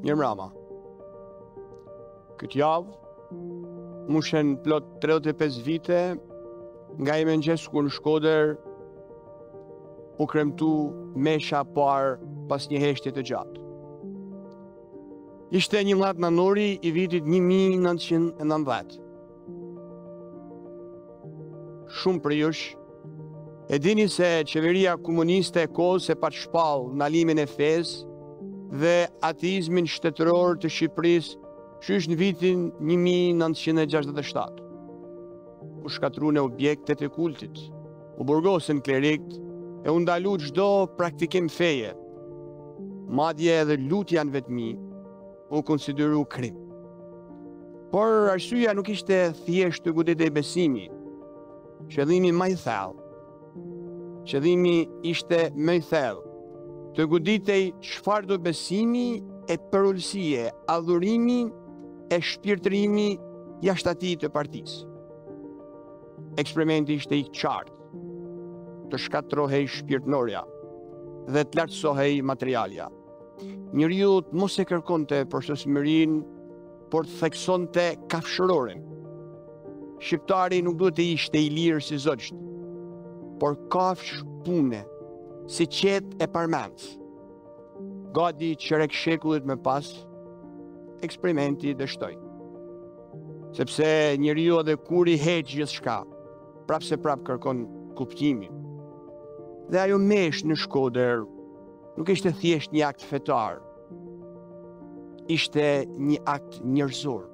Mirëmbrëma. Këtë javë, mushen plot 35 vite nga i mëngjes kur në Shkodër u kremtu mesha parë pas një heshtje të gjatë. Ishte 11 nënori i vitit 1990. Shumë për jush e dini se qeveria komuniste e kohës e pat shpall ndalimin e fesë dhe ateizmin shtetëror të Shqipërisë qysh në vitin 1967. U shkatru në objektet e kultit, u burgosën klerikt e u ndalu çdo praktikim feje. Madje edhe lutja në vetmi u konsideru krim. Por arsyeja nuk ishte thjesht të goditej besimi. Qëllimi më i thellë. Qëllimi ishte më i thellë. Të goditej çfarë do besimi e përullësie, adhurimi e shpirtërimi jashtë atij të partisë. Eksperimenti ishte i qartë. Të shkatërrohej shpirtënorja dhe të lartësohej materialja. Njeriu mos e kërkonte përshtatshmërinë, por të theksonte kafshërorin. Shqiptari nuk duhet të ishte i lirë si zogjt, por kafsh pune, si qetë e parmendës. Gati qerek shekullit më pas, eksperimenti dështoi. Sepse njeriu edhe kur i heq gjithçka, prap se prap kërkon kuptimin. Dhe ajo mesh në Shkodër nuk ishte thjesht një akt fetar. Ishte një akt njerëzor.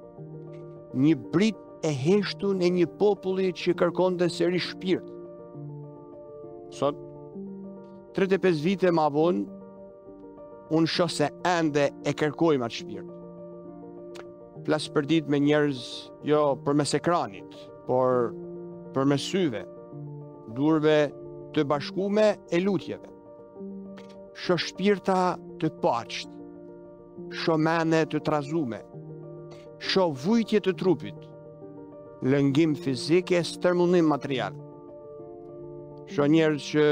Një brit e heshtun e një populli që kërkonte seri shpirt. Sot, 35 vite më vonë, unë shoh se ende e kërkojmë atë shpirt. Flas për ditë me njerëz jo përmes ekranit, por përmes syve, durve të bashkume e lutjeve. Shoh shpirta të paqt, shoh mende të trazume, shoh vujtje të trupit, lëngim fizik e stërmullim material. Shoh njerëz që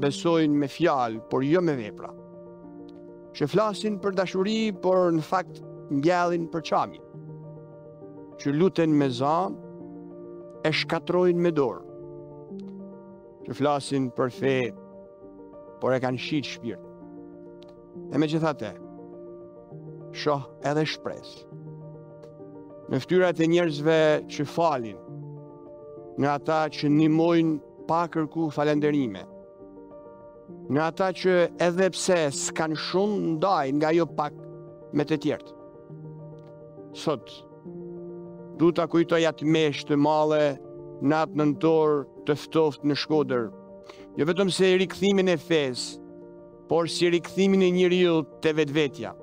besojnë me fjalë, por jo me vepra. Që flasin për dashuri, por në fakt ngjallin për çamje. Që luten me zë, e shkatrojnë me dorë. Që flasin për fe, por e kanë shit shpirtin. E megjithatë, shoh edhe shpresë. Në fytyrat e njerëzve që falin, në ata që ndihmojnë pa kërku falënderime, në ata që edhe pse s'kan shumë ndajnë nga jo pak me të tjerët. Sot, du ta kujtoj atë mesh të madhe natë nëntor të ftoftë në Shkodër, jo vetëm se rikthimin e fesë, por si rikthimin e njeriu te vetvetja.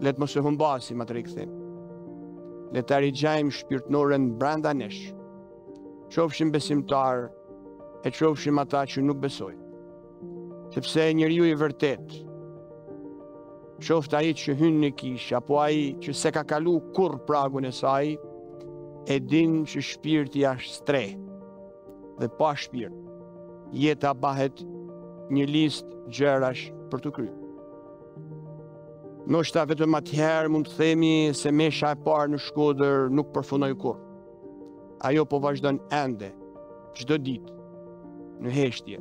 Let mos e humbasim atë rikthim. Le ta rigjajmë shpirtënorën brenda nesh. Qofshim besimtar e qofshim ata që nuk besojnë. Sepse njeriu i vërtet, qoftë ai që hyn në kishë apo ai që se ka kalu kurrë pragun e saj, e din që shpirti është stre dhe pa shpirt, jeta bëhet një listë gjërash për të kryer. Ndoshta vetëm atëherë mund të themi se mesha e parë në Shkodër nuk përfundoi kurrë. Ajo po vazhdon ende, çdo ditë, në heshtje,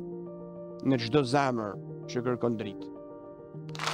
në çdo zemër që kërkon dritë.